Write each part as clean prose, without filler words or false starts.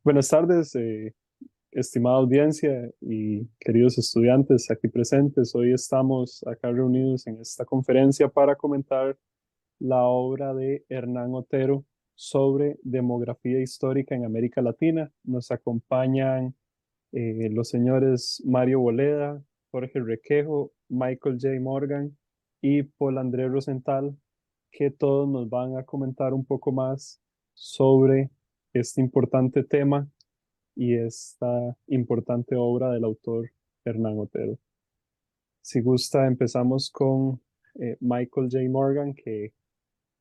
Buenas tardes, estimada audiencia y queridos estudiantes aquí presentes. Hoy estamos acá reunidos en esta conferencia para comentar la obra de Hernán Otero sobre demografía histórica en América Latina. Nos acompañan los señores Mario Boleda, Jorge Requejo, Michael J. Morgan y Paul Andrés Rosenthal, que todos nos van a comentar un poco más sobre este importante tema y esta importante obra del autor Hernán Otero. Si gusta, empezamos con Michael J. Morgan, que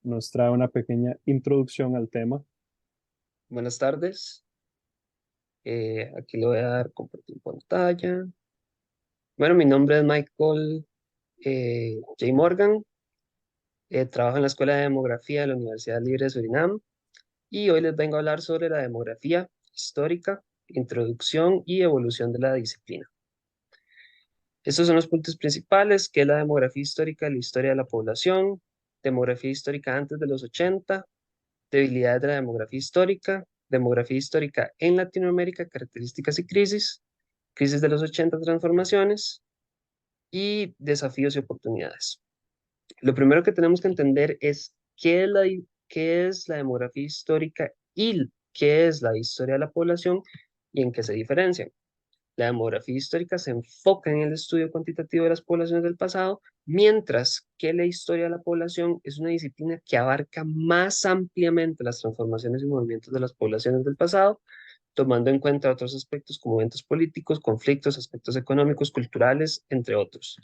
nos trae una pequeña introducción al tema. Buenas tardes. Aquí le voy a dar compartir pantalla. Bueno, mi nombre es Michael J. Morgan. Trabajo en la Escuela de Demografía de la Universidad Libre de Surinam y hoy les vengo a hablar sobre la demografía histórica, introducción y evolución de la disciplina. Estos son los puntos principales, que es la demografía histórica, la historia de la población, demografía histórica antes de los 80, debilidades de la demografía histórica en Latinoamérica, características y crisis de los 80, transformaciones y desafíos y oportunidades. Lo primero que tenemos que entender es qué es la demografía histórica y qué es la historia de la población y en qué se diferencian. La demografía histórica se enfoca en el estudio cuantitativo de las poblaciones del pasado, mientras que la historia de la población es una disciplina que abarca más ampliamente las transformaciones y movimientos de las poblaciones del pasado, tomando en cuenta otros aspectos como eventos políticos, conflictos, aspectos económicos, culturales, entre otros.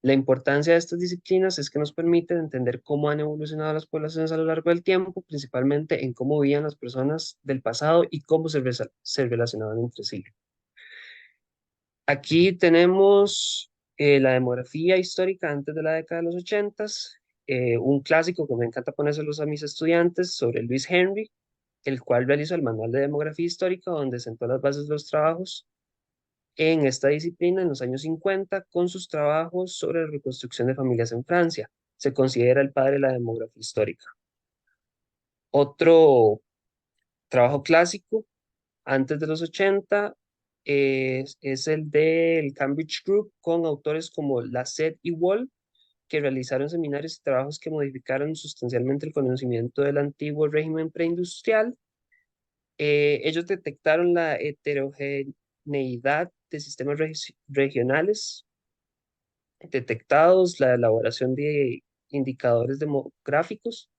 La importancia de estas disciplinas es que nos permiten entender cómo han evolucionado las poblaciones a lo largo del tiempo, principalmente en cómo vivían las personas del pasado y cómo se relacionaban entre sí. Aquí tenemos la demografía histórica antes de la década de los 80, un clásico que me encanta ponérselos a mis estudiantes sobre Luis Henry, el cual realizó el Manual de Demografía Histórica, donde sentó las bases de los trabajos en esta disciplina en los años 50 con sus trabajos sobre la reconstrucción de familias en Francia. Se considera el padre de la demografía histórica. Otro trabajo clásico antes de los 80 es el del Cambridge Group con autores como Lassette y Wall, que realizaron seminarios y trabajos que modificaron sustancialmente el conocimiento del antiguo régimen preindustrial. Ellos detectaron la heterogeneidad de sistemas regionales detectados, la elaboración de indicadores demográficos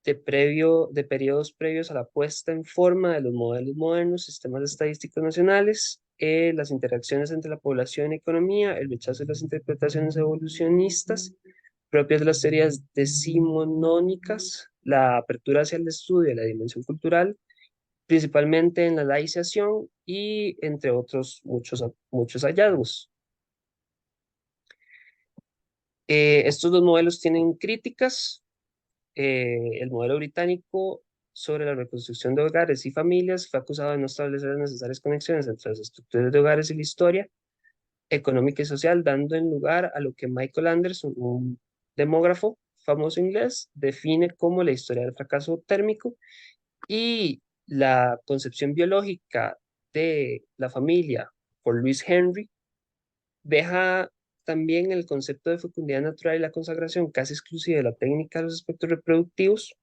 de periodos previos a la puesta en forma de los modelos modernos, sistemas estadísticos nacionales, las interacciones entre la población y economía, el rechazo de las interpretaciones evolucionistas propias de las teorías decimonónicas, la apertura hacia el estudio de la dimensión cultural, principalmente en la laicización y entre otros muchos hallazgos. Estos dos modelos tienen críticas. El modelo británico sobre la reconstrucción de hogares y familias fue acusado de no establecer las necesarias conexiones entre las estructuras de hogares y la historia económica y social, dando en lugar a lo que Michael Anderson, un demógrafo famoso inglés, define como la historia del fracaso térmico, y la concepción biológica de la familia por Louis Henry deja también el concepto de fecundidad natural y la consagración casi exclusiva de la técnica de los aspectos reproductivos.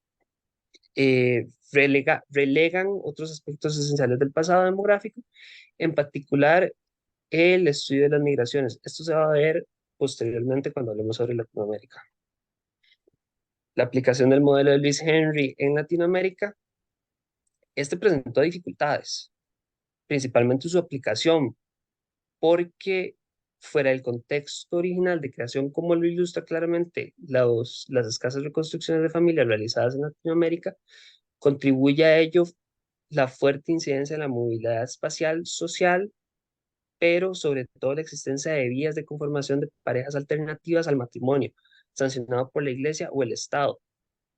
Relegan otros aspectos esenciales del pasado demográfico, en particular el estudio de las migraciones. Esto se va a ver posteriormente cuando hablemos sobre Latinoamérica. La aplicación del modelo de Luis Henry en Latinoamérica, este presentó dificultades, principalmente su aplicación, porque fuera del contexto original de creación, como lo ilustra claramente las escasas reconstrucciones de familia realizadas en Latinoamérica, contribuye a ello la fuerte incidencia de la movilidad espacial social, pero sobre todo la existencia de vías de conformación de parejas alternativas al matrimonio, sancionado por la Iglesia o el Estado,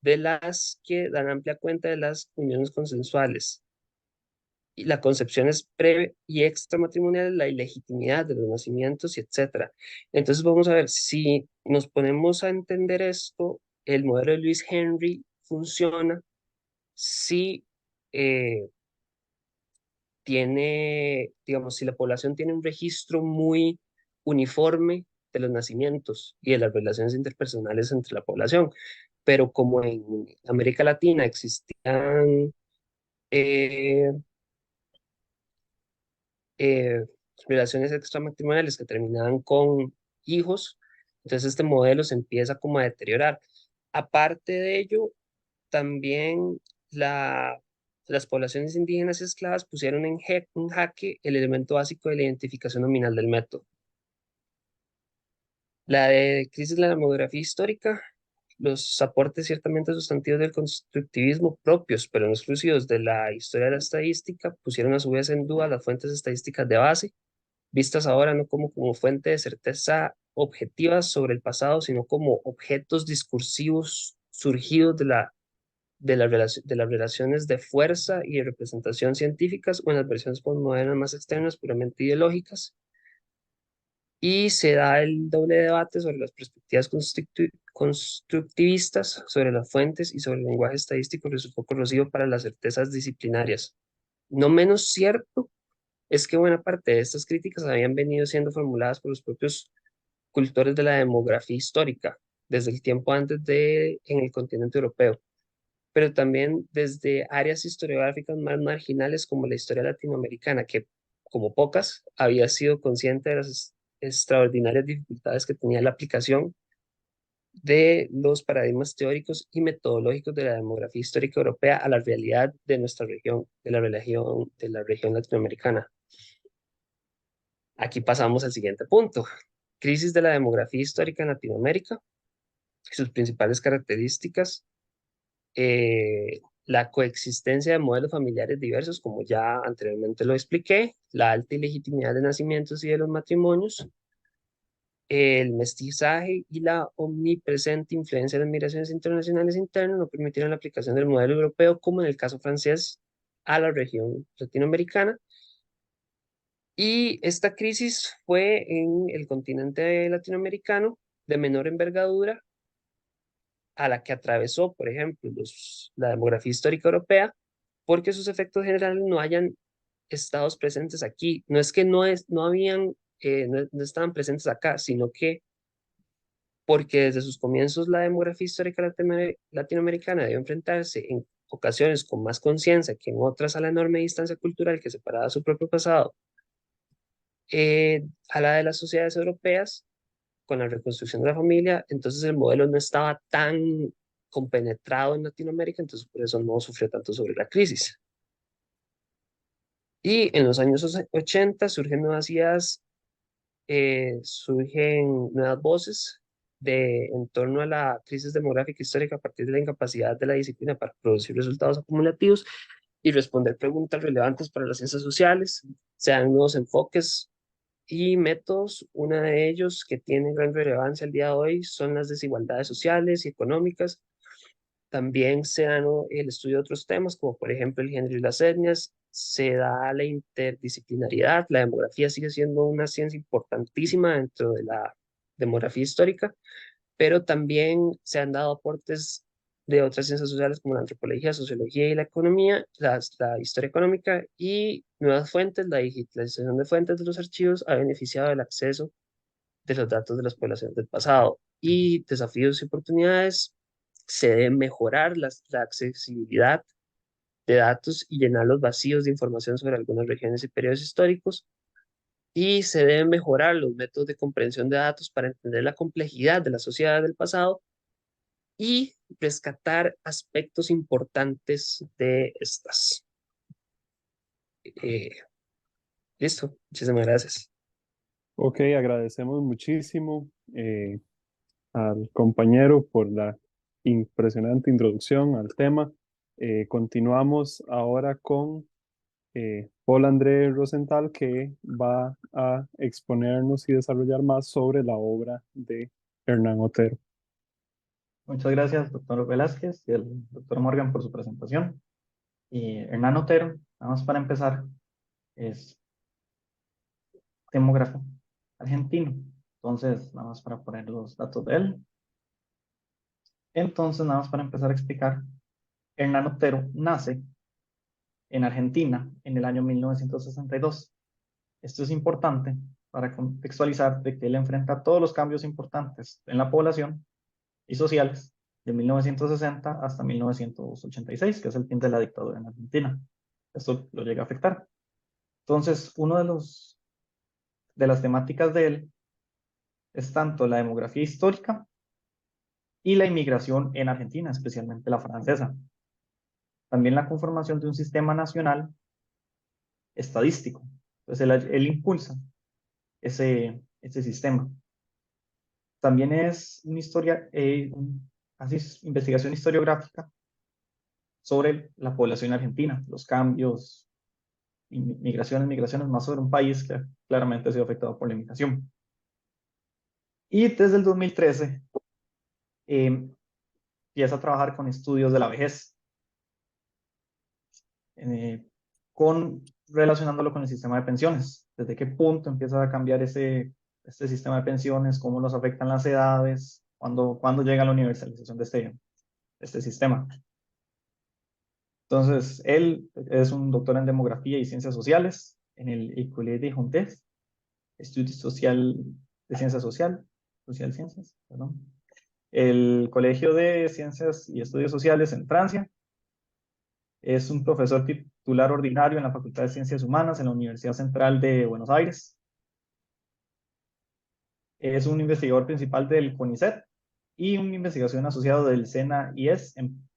de las que dan amplia cuenta de las uniones consensuales y las concepciones pre y extramatrimoniales, la ilegitimidad de los nacimientos y etcétera. Entonces vamos a ver si nos ponemos a entender esto, el modelo de Luis Henry funciona si tiene, digamos, si la población tiene un registro muy uniforme de los nacimientos y de las relaciones interpersonales entre la población, pero como en América Latina existían eh, eh, relaciones extramatrimoniales que terminaban con hijos, entonces este modelo se empieza como a deteriorar. Aparte de ello, también las poblaciones indígenas y esclavas pusieron en jaque el elemento básico de la identificación nominal del método. La de crisis de la demografía histórica, los aportes ciertamente sustantivos del constructivismo propios, pero no exclusivos de la historia de la estadística, pusieron a su vez en duda las fuentes estadísticas de base, vistas ahora no como fuente de certeza objetiva sobre el pasado, sino como objetos discursivos surgidos de las relaciones de fuerza y de representación científicas o en las versiones postmodernas más externas, puramente ideológicas. Y se da el doble debate sobre las perspectivas constructivistas, sobre las fuentes y sobre el lenguaje estadístico que resultó corrosivo para las certezas disciplinarias. No menos cierto es que buena parte de estas críticas habían venido siendo formuladas por los propios cultores de la demografía histórica, desde el tiempo antes en el continente europeo, pero también desde áreas historiográficas más marginales como la historia latinoamericana, que como pocas había sido consciente de las extraordinarias dificultades que tenía la aplicación de los paradigmas teóricos y metodológicos de la demografía histórica europea a la realidad de nuestra región, de la región latinoamericana. Aquí pasamos al siguiente punto. Crisis de la demografía histórica en Latinoamérica, sus principales características, la coexistencia de modelos familiares diversos, como ya anteriormente lo expliqué, la alta ilegitimidad de nacimientos y de los matrimonios, el mestizaje y la omnipresente influencia de las migraciones internacionales internas no permitieron la aplicación del modelo europeo, como en el caso francés, a la región latinoamericana. Y esta crisis fue en el continente latinoamericano de menor envergadura a la que atravesó, por ejemplo, la demografía histórica europea, porque sus efectos generales no hayan estado presentes aquí. No es que no habían, no estaban presentes acá, sino que porque desde sus comienzos la demografía histórica latinoamericana debió enfrentarse en ocasiones con más conciencia que en otras a la enorme distancia cultural que separaba su propio pasado a la de las sociedades europeas con la reconstrucción de la familia, entonces el modelo no estaba tan compenetrado en Latinoamérica, entonces por eso no sufrió tanto sobre la crisis. Y en los años 80 surgen nuevas ideas, surgen nuevas voces en torno a la crisis demográfica histórica a partir de la incapacidad de la disciplina para producir resultados acumulativos y responder preguntas relevantes para las ciencias sociales. Se dan nuevos enfoques y métodos. Uno de ellos que tiene gran relevancia al día de hoy son las desigualdades sociales y económicas. También se da, ¿no?, el estudio de otros temas, como por ejemplo el género y las etnias. Se da la interdisciplinaridad. La demografía sigue siendo una ciencia importantísima dentro de la demografía histórica, pero también se han dado aportes de otras ciencias sociales como la antropología, sociología y la economía, la historia económica y nuevas fuentes. La digitalización de fuentes de los archivos ha beneficiado del acceso de los datos de las poblaciones del pasado. Y desafíos y oportunidades: se debe mejorar la accesibilidad de datos y llenar los vacíos de información sobre algunas regiones y periodos históricos, y se deben mejorar los métodos de comprensión de datos para entender la complejidad de la sociedad del pasado y rescatar aspectos importantes de estas. Eh, Listo, muchísimas gracias. Ok, agradecemos muchísimo al compañero por la impresionante introducción al tema. Continuamos ahora con Paul André Rosenthal, que va a exponernos y desarrollar más sobre la obra de Hernán Otero. Muchas gracias, doctor Velázquez y el doctor Morgan por su presentación. Y Hernán Otero, nada más para empezar, es demógrafo argentino. Entonces, nada más para poner los datos de él. Entonces, nada más para empezar a explicar, Hernán Otero nace en Argentina en el año 1962. Esto es importante para contextualizar de que él enfrenta todos los cambios importantes en la población y sociales de 1960 hasta 1986, que es el fin de la dictadura en Argentina. Esto lo llega a afectar. Entonces, uno de las temáticas de él es tanto la demografía histórica y la inmigración en Argentina, especialmente la francesa. También la conformación de un sistema nacional estadístico. Entonces, él impulsa ese sistema. También es una historia, hace investigación historiográfica sobre la población argentina, los cambios, migraciones, más sobre un país que claramente ha sido afectado por la inmigración. Y desde el 2013 empieza a trabajar con estudios de la vejez, relacionándolo con el sistema de pensiones. ¿Desde qué punto empieza a cambiar este sistema de pensiones? ¿Cómo los afectan las edades? ¿Cuándo llega la universalización de este sistema? Entonces, él es un doctor en demografía y ciencias sociales en el École des Hautes, Estudios Social de Ciencias Social Ciencias, perdón. El Colegio de Ciencias y Estudios Sociales en Francia. Es un profesor titular ordinario en la Facultad de Ciencias Humanas en la Universidad Central de Buenos Aires. Es un investigador principal del CONICET y un investigación asociado del SENA-IES en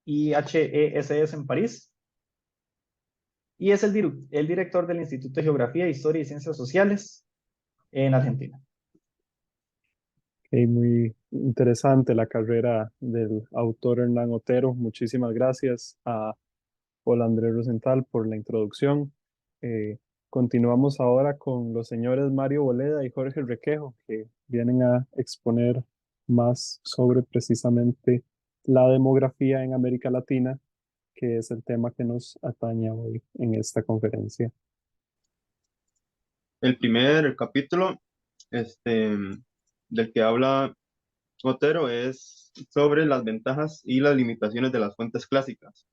IHESS en París. Y es el director del Instituto de Geografía, Historia y Ciencias Sociales en Argentina. Muy interesante la carrera del autor Hernán Otero. Muchísimas gracias a Paul Andrés Rosenthal por la introducción. Continuamos ahora con los señores Mario Boleda y Jorge Requejo, que vienen a exponer más sobre precisamente la demografía en América Latina, que es el tema que nos atañe hoy en esta conferencia. El primer capítulo del que habla Otero es sobre las ventajas y las limitaciones de las fuentes clásicas,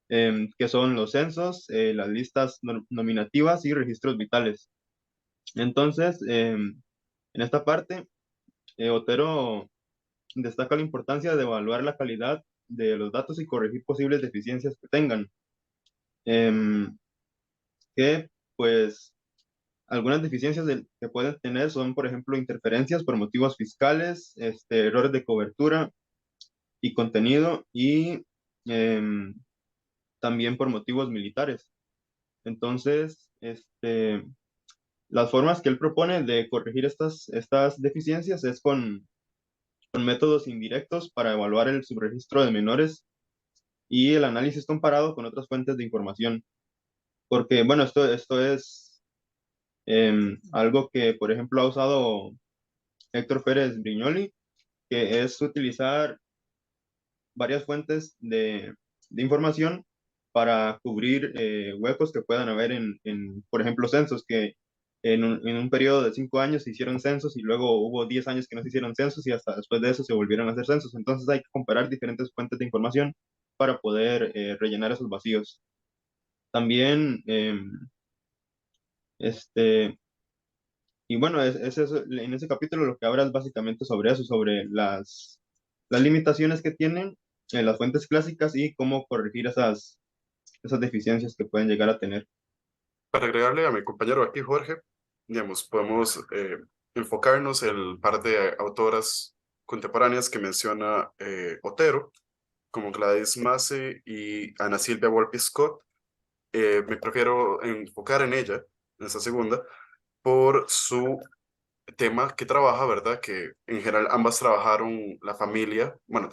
que son los censos, las listas nominativas y registros vitales. Entonces, en esta parte, Otero destaca la importancia de evaluar la calidad de los datos y corregir posibles deficiencias que tengan. Que pues algunas deficiencias que pueden tener son, por ejemplo, interferencias por motivos fiscales, errores de cobertura y contenido y también por motivos militares. Entonces, las formas que él propone de corregir estas deficiencias es con métodos indirectos para evaluar el subregistro de menores y el análisis comparado con otras fuentes de información. Porque, bueno, esto es algo que, por ejemplo, ha usado Héctor Pérez Brignoli, que es utilizar varias fuentes de información para cubrir huecos que puedan haber por ejemplo, censos, que en un periodo de 5 años se hicieron censos y luego hubo 10 años que no se hicieron censos y hasta después de eso se volvieron a hacer censos. Entonces hay que comparar diferentes fuentes de información para poder rellenar esos vacíos. También, y bueno, en ese capítulo lo que habla es básicamente sobre eso, sobre las limitaciones que tienen las fuentes clásicas y cómo corregir esas deficiencias que pueden llegar a tener. Para agregarle a mi compañero aquí, Jorge, digamos, podemos enfocarnos en el par de autoras contemporáneas que menciona Otero, como Gladys Massey y Ana Silvia Volpi Scott. Me prefiero enfocar en ella, en esa segunda, por su tema que trabaja, ¿verdad? Que en general ambas trabajaron la familia, bueno,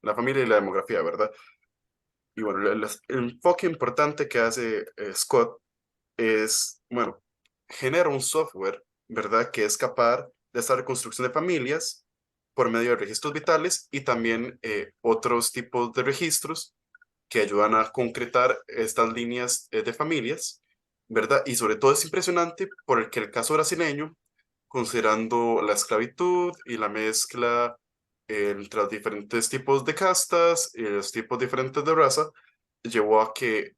la familia y la demografía, ¿verdad? Y bueno, el enfoque importante que hace Scott es, bueno, genera un software, ¿verdad? Que es capaz de hacer reconstrucción de familias por medio de registros vitales y también otros tipos de registros que ayudan a concretar estas líneas de familias, ¿verdad? Y sobre todo es impresionante porque el caso brasileño, considerando la esclavitud y la mezcla entre los diferentes tipos de castas y los tipos diferentes de raza, llevó a que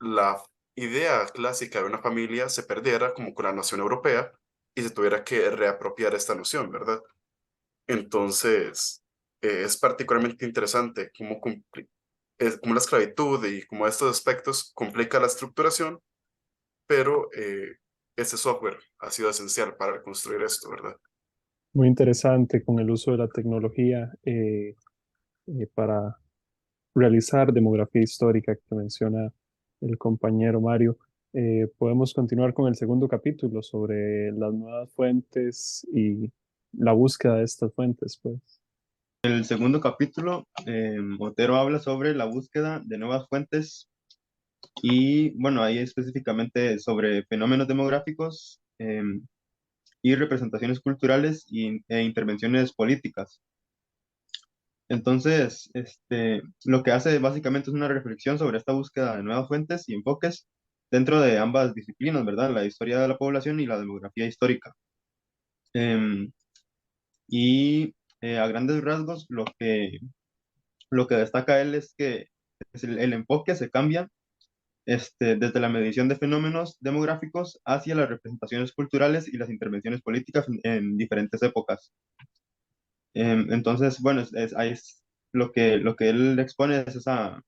la idea clásica de una familia se perdiera como con la noción europea y se tuviera que reapropiar esta noción, ¿verdad? Entonces, es particularmente interesante cómo la esclavitud y cómo estos aspectos complica la estructuración, pero este software ha sido esencial para reconstruir esto, ¿verdad? Muy interesante con el uso de la tecnología para realizar demografía histórica que menciona el compañero Mario. Podemos continuar con el segundo capítulo sobre las nuevas fuentes y la búsqueda de estas fuentes, pues. El segundo capítulo, Otero habla sobre la búsqueda de nuevas fuentes y, bueno, ahí específicamente sobre fenómenos demográficos y representaciones culturales e intervenciones políticas. Entonces, lo que hace básicamente es una reflexión sobre esta búsqueda de nuevas fuentes y enfoques dentro de ambas disciplinas, ¿verdad? La historia de la población y la demografía histórica. Em, y a grandes rasgos, lo que destaca él es que el enfoque se cambia desde la medición de fenómenos demográficos hacia las representaciones culturales y las intervenciones políticas en diferentes épocas. Entonces, bueno, ahí es lo que él expone es esa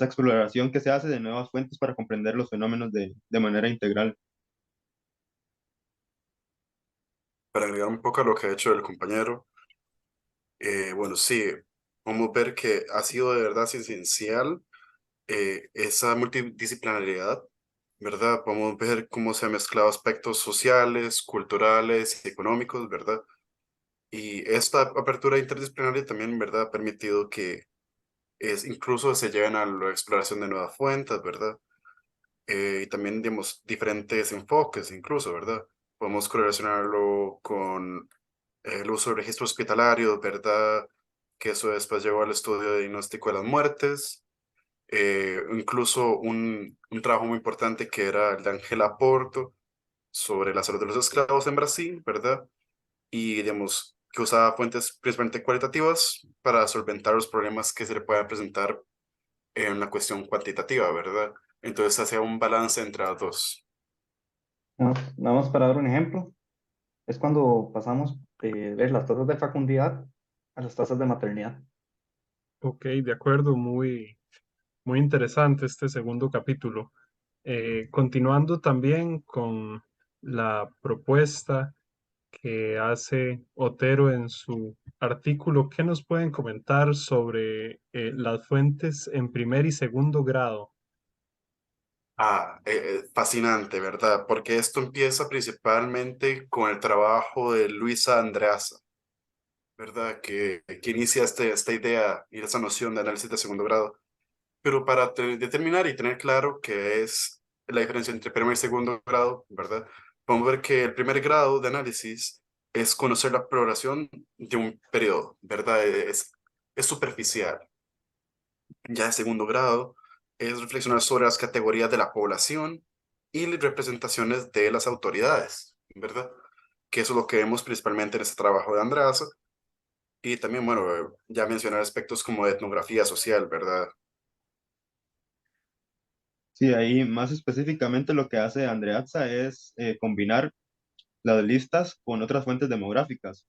exploración que se hace de nuevas fuentes para comprender los fenómenos de manera integral. Para agregar un poco a lo que ha hecho el compañero, bueno, sí, vamos a ver que ha sido de verdad esencial esa multidisciplinariedad, ¿verdad? Podemos ver cómo se han mezclado aspectos sociales, culturales y económicos, ¿verdad? Y esta apertura interdisciplinaria también, ¿verdad? Ha permitido que incluso se lleguen a la exploración de nuevas fuentes, ¿verdad? Y también, digamos, diferentes enfoques incluso, ¿verdad? Podemos correlacionarlo con el uso de registros hospitalarios, ¿verdad? Que eso después llevó al estudio de diagnóstico de las muertes. Incluso un trabajo muy importante que era el de Ángela Porto sobre la salud de los esclavos en Brasil, ¿verdad? Y, digamos, que usaba fuentes principalmente cualitativas para solventar los problemas que se le puedan presentar en una cuestión cuantitativa, ¿verdad? Entonces hacía un balance entre las dos. Nada más para dar un ejemplo, es cuando pasamos de ver las tasas de fecundidad a las tasas de maternidad. Ok, de acuerdo, muy interesante este segundo capítulo. Continuando también con la propuesta que hace Otero en su artículo, ¿qué nos pueden comentar sobre las fuentes en primer y segundo grado? Fascinante, ¿verdad? Porque esto empieza principalmente con el trabajo de Luisa Andreasa, ¿verdad? Que inicia esta idea y esta noción de análisis de segundo grado. Pero para determinar y tener claro qué es la diferencia entre primer y segundo grado, ¿verdad? Vamos a ver que el primer grado de análisis es conocer la progresión de un periodo, ¿verdad? Es superficial. Ya el segundo grado es reflexionar sobre las categorías de la población y las representaciones de las autoridades, ¿verdad? Que eso es lo que vemos principalmente en este trabajo de Andraza. Y también, bueno, ya mencionar aspectos como de etnografía social, ¿verdad? Sí, ahí más específicamente lo que hace Andreazza es combinar las listas con otras fuentes demográficas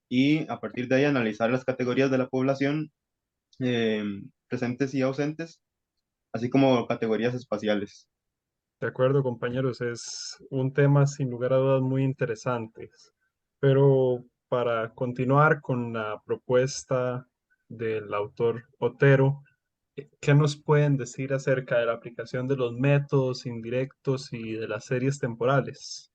y a partir de ahí analizar las categorías de la población eh, presentes y ausentes, así como categorías espaciales. De acuerdo, compañeros, es un tema sin lugar a dudas muy interesante. Pero para continuar con la propuesta del autor Otero, ¿qué nos pueden decir acerca de la aplicación de los métodos indirectos y de las series temporales?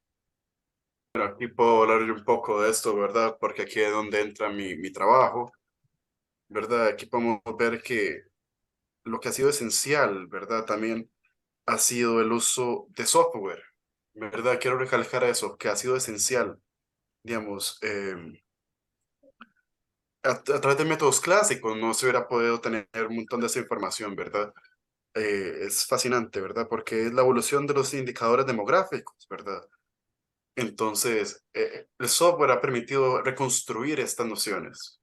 Bueno, aquí puedo hablar yo un poco de esto, ¿verdad? Porque aquí es donde entra mi trabajo, ¿verdad? Aquí podemos ver que lo que ha sido esencial, ¿verdad? También ha sido el uso de software, ¿verdad? Quiero recalcar eso, que ha sido esencial, digamos, a través de métodos clásicos no se hubiera podido tener un montón de esa información, ¿verdad? Es fascinante, ¿verdad? Porque es la evolución de los indicadores demográficos, ¿verdad? Entonces, el software ha permitido reconstruir estas nociones.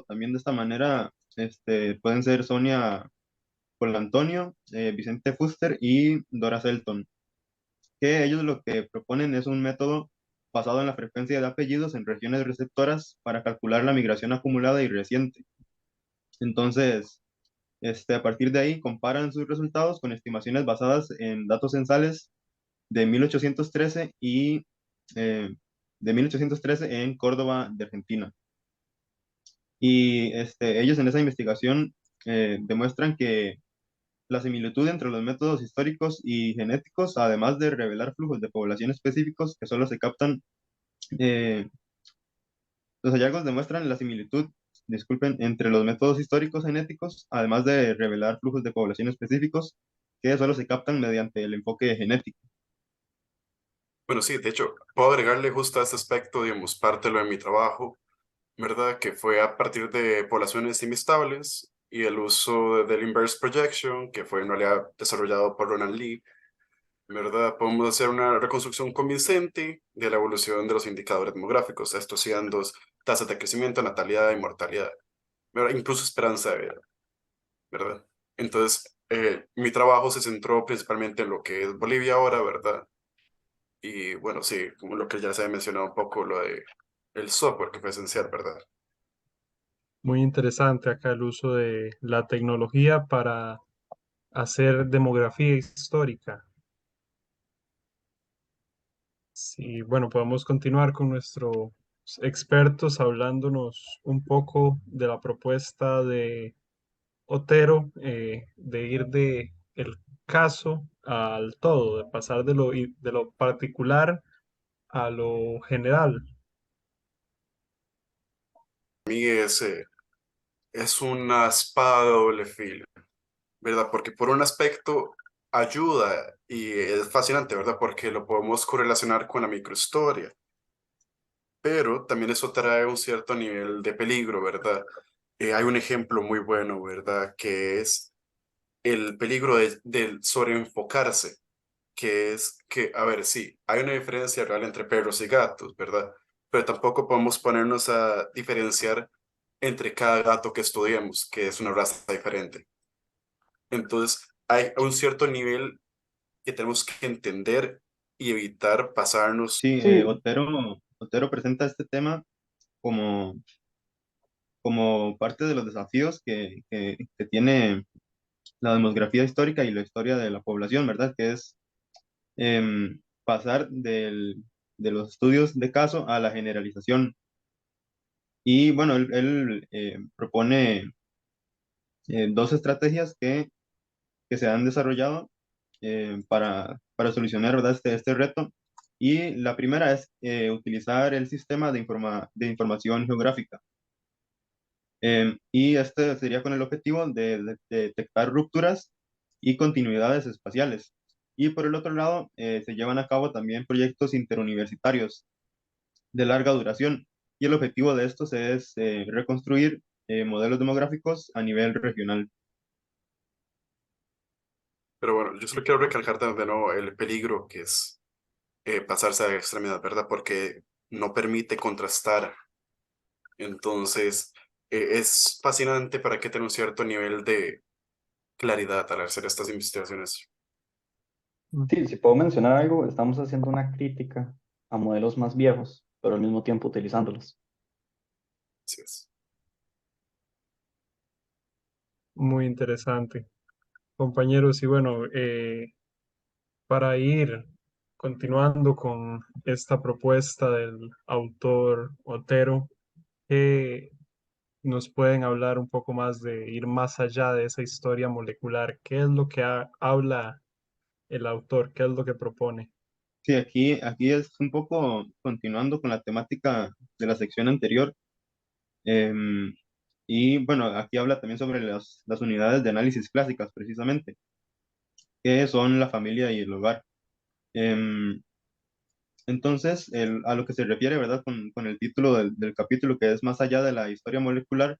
también de esta manera pueden ser Sonia Colantonio, Vicente Fuster y Dora Selton, que ellos lo que proponen es un método basado en la frecuencia de apellidos en regiones receptoras para calcular la migración acumulada y reciente. Entonces, a partir de ahí comparan sus resultados con estimaciones basadas en datos censales de 1813 y de 1813 en Córdoba, de Argentina. Y ellos en esa investigación demuestran que la similitud entre los métodos históricos y genéticos, además de revelar flujos de población específicos que solo se captan, eh, los hallazgos demuestran la similitud, disculpen, entre los métodos históricos genéticos, además de revelar flujos de población específicos que solo se captan mediante el enfoque genético. Bueno, sí, de hecho, puedo agregarle justo a este aspecto, digamos, parte de lo de mi trabajo, ¿verdad? Que fue a partir de poblaciones semiestables y el uso del inverse projection, que fue en realidad desarrollado por Ronald Lee, ¿verdad? Podemos hacer una reconstrucción convincente de la evolución de los indicadores demográficos, estos siendo tasas de crecimiento, natalidad y mortalidad, ¿verdad? Incluso esperanza de vida, ¿verdad? Entonces, mi trabajo se centró principalmente en lo que es Bolivia ahora, ¿verdad? Y bueno, sí, como lo que ya se ha mencionado un poco, lo de el software que fue esencial, ¿verdad? Muy interesante acá el uso de la tecnología para hacer demografía histórica. Sí, bueno, podemos continuar con nuestros expertos hablándonos un poco de la propuesta de Otero, de ir de el caso al todo, de pasar de lo particular a lo general. A mí es una espada de doble filo, ¿verdad? Porque por un aspecto ayuda y es fascinante, ¿verdad? Porque lo podemos correlacionar con la microhistoria, pero también eso trae un cierto nivel de peligro, ¿verdad? Hay un ejemplo muy bueno, ¿verdad? Que es el peligro del sobreenfocarse, que es que, a ver, sí, hay una diferencia real entre perros y gatos, ¿verdad? Pero tampoco podemos ponernos a diferenciar entre cada gato que estudiemos, que es una raza diferente. Entonces, hay un cierto nivel que tenemos que entender y evitar pasarnos. Sí, Sí, Otero presenta este tema como, como parte de los desafíos que tiene la demografía histórica y la historia de la población, ¿verdad? Que es pasar de los estudios de caso a la generalización. Y bueno, él propone dos estrategias que se han desarrollado para solucionar, ¿verdad? Este reto. Y la primera es utilizar el sistema de información geográfica. Y este sería con el objetivo de detectar rupturas y continuidades espaciales. Y por el otro lado, se llevan a cabo también proyectos interuniversitarios de larga duración. Y el objetivo de estos es reconstruir modelos demográficos a nivel regional. Pero bueno, yo solo quiero recalcar de nuevo el peligro que es pasarse a la extremidad, ¿verdad? Porque no permite contrastar. Entonces, es fascinante para que tenga un cierto nivel de claridad al hacer estas investigaciones. sí, si puedo mencionar algo, estamos haciendo una crítica a modelos más viejos, pero al mismo tiempo utilizándolos. Así es. Muy interesante. Compañeros, y bueno, para ir continuando con esta propuesta del autor Otero, ¿qué nos pueden hablar un poco más de ir más allá de esa historia molecular? ¿Qué es lo que habla el autor? ¿Qué es lo que propone? Sí, aquí es un poco continuando con la temática de la sección anterior. em, y bueno, aquí habla también sobre las unidades de análisis clásicas, precisamente, que son la familia y el hogar. Em, entonces, a lo que se refiere, ¿verdad? Con el título del capítulo, que es más allá de la historia molecular,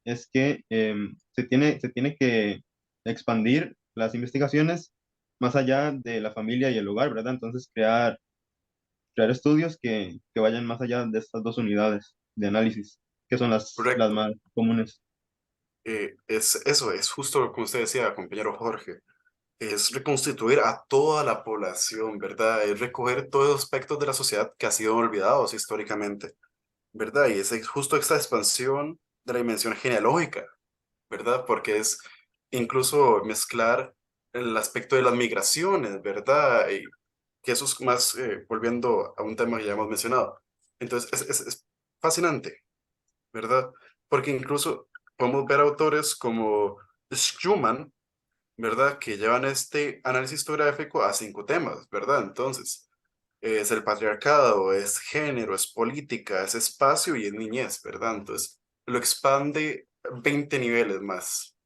es que se tiene que expandir las investigaciones más allá de la familia y el hogar, ¿verdad? Entonces, crear estudios que vayan más allá de estas dos unidades de análisis, que son las Correcto. más comunes. Es eso, es justo como usted decía, compañero Jorge, es reconstituir a toda la población, ¿verdad? Es recoger todos los aspectos de la sociedad que han sido olvidados históricamente, ¿verdad? Y es justo esta expansión de la dimensión genealógica, ¿verdad? Porque es incluso mezclar el aspecto de las migraciones, ¿verdad? Y que eso es más, volviendo a un tema que ya hemos mencionado. Entonces, es fascinante, ¿verdad? Porque incluso podemos ver autores como Schumann, ¿verdad? Que llevan este análisis historiográfico a 5 temas, ¿verdad? Entonces, es el patriarcado, es género, es política, es espacio y es niñez, ¿verdad? Entonces, lo expande 20 niveles más.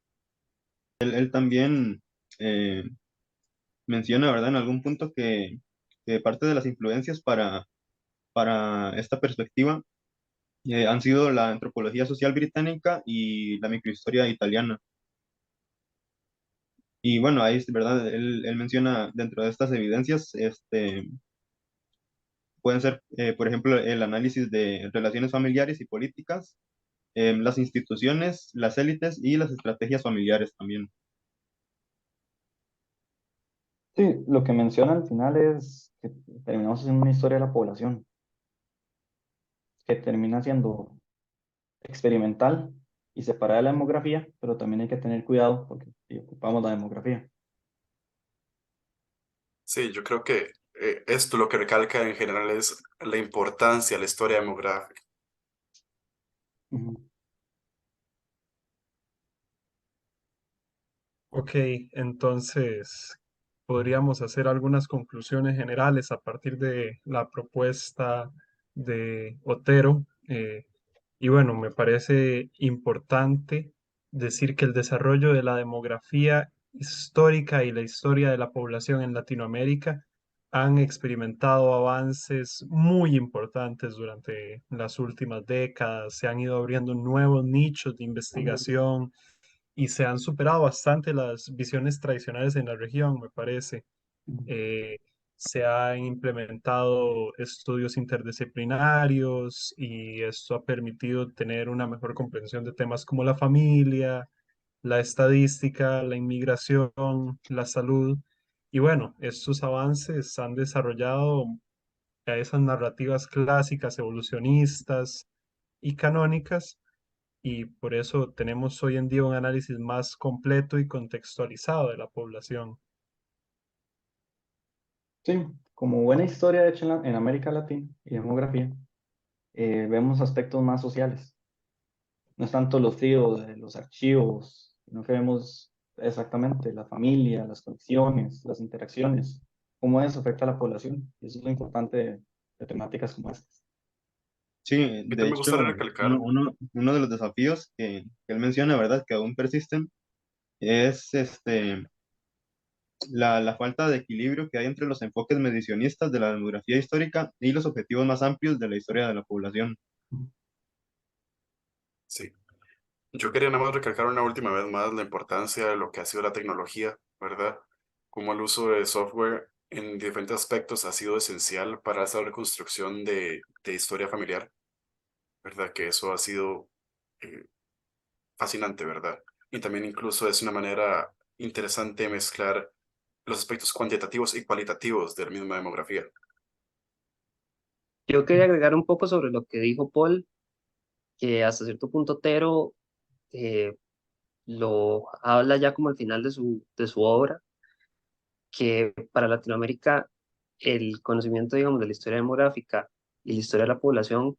Él también menciona, ¿verdad? En algún punto que parte de las influencias para esta perspectiva han sido la antropología social británica y la microhistoria italiana. Y bueno, ahí, ¿verdad? Él menciona dentro de estas evidencias, pueden ser, por ejemplo, el análisis de relaciones familiares y políticas, las instituciones, las élites y las estrategias familiares también. Sí, lo que menciona al final es que terminamos haciendo una historia de la población, que termina siendo experimental y separada de la demografía, pero también hay que tener cuidado porque sí, ocupamos la demografía. Sí, yo creo que esto lo que recalca en general es la importancia de la historia demográfica. Ujú. Ok, entonces podríamos hacer algunas conclusiones generales a partir de la propuesta de Otero. Y bueno, me parece importante decir que el desarrollo de la demografía histórica y la historia de la población en Latinoamérica han experimentado avances muy importantes durante las últimas décadas. Se han ido abriendo nuevos nichos de investigación y se han superado bastante las visiones tradicionales en la región, me parece. Ujú. Eh, Se han implementado estudios interdisciplinarios y esto ha permitido tener una mejor comprensión de temas como la familia, la estadística, la inmigración, la salud. Y bueno, estos avances han desarrollado a esas narrativas clásicas, evolucionistas y canónicas, y por eso tenemos hoy en día un análisis más completo y contextualizado de la población. Sí, como buena historia hecha en América Latina y demografía, vemos aspectos más sociales. No es tanto los fríos de los archivos, sino que vemos exactamente la familia, las conexiones, las interacciones, cómo eso afecta a la población. Y eso es lo importante de temáticas como estas. Sí, Y de también me hecho, gustaría recalcar, uno de los desafíos que él menciona, ¿verdad? Que aún persisten, es la falta de equilibrio que hay entre los enfoques medicionistas de la demografía histórica y los objetivos más amplios de la historia de la población. sí, yo quería nada más recalcar una última vez más la importancia de lo que ha sido la tecnología, ¿verdad? Como el uso de software en diferentes aspectos ha sido esencial para esa reconstrucción de historia familiar, ¿verdad? Que eso ha sido eh, fascinante, ¿verdad? Y también incluso es una manera interesante de mezclar los aspectos cuantitativos y cualitativos de la misma demografía. Yo quería agregar un poco sobre lo que dijo Paul, que hasta cierto punto Otero eh, lo habla ya como al final de su obra, que para Latinoamérica el conocimiento, digamos, de la historia demográfica y la historia de la población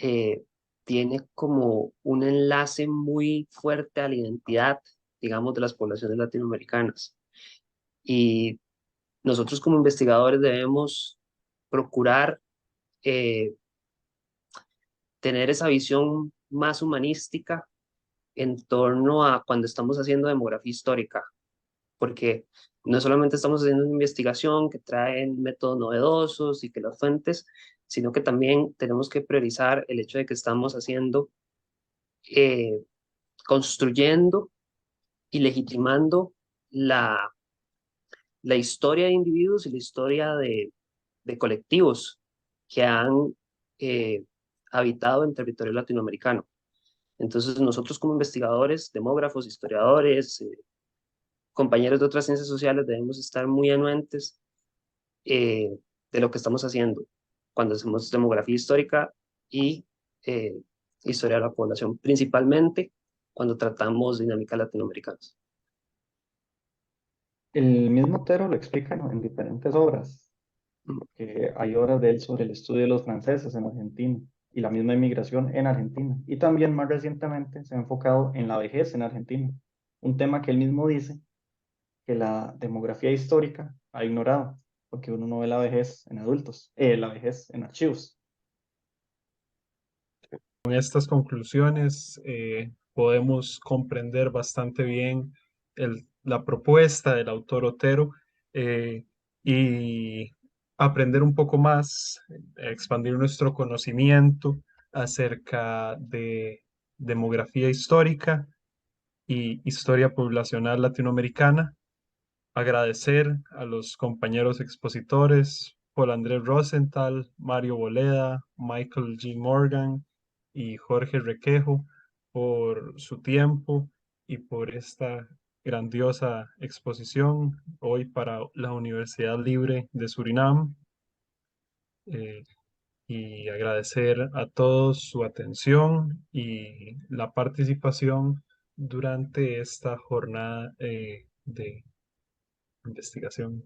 eh, tiene como un enlace muy fuerte a la identidad, digamos, de las poblaciones latinoamericanas. Y nosotros como investigadores debemos procurar eh, tener esa visión más humanística en torno a cuando estamos haciendo demografía histórica, porque no solamente estamos haciendo una investigación que trae métodos novedosos y que las fuentes, sino que también tenemos que priorizar el hecho de que estamos haciendo, eh, construyendo y legitimando la, la historia de individuos y la historia de colectivos que han eh, habitado en territorio latinoamericano. Entonces nosotros como investigadores, demógrafos, historiadores, compañeros de otras ciencias sociales debemos estar muy anuentes de lo que estamos haciendo cuando hacemos demografía histórica y eh, historia de la población, principalmente cuando tratamos dinámicas latinoamericanas. El mismo Otero lo explica, ¿no?, en diferentes obras, que hay obras de él sobre el estudio de los franceses en Argentina y la misma inmigración en Argentina. Y también más recientemente se ha enfocado en la vejez en Argentina, un tema que él mismo dice que la demografía histórica ha ignorado, porque uno no ve la vejez en adultos, la vejez en archivos. Con estas conclusiones podemos comprender bastante bien la propuesta del autor Otero y aprender un poco más, expandir nuestro conocimiento acerca de demografía histórica y historia poblacional latinoamericana. Agradecer a los compañeros expositores, Paul Andrés Rosenthal, Mario Boleda, Michael G. Morgan y Jorge Requejo por su tiempo y por esta grandiosa exposición hoy para la Universidad Libre de Surinam. Eh, y agradecer a todos su atención y la participación durante esta jornada de investigación.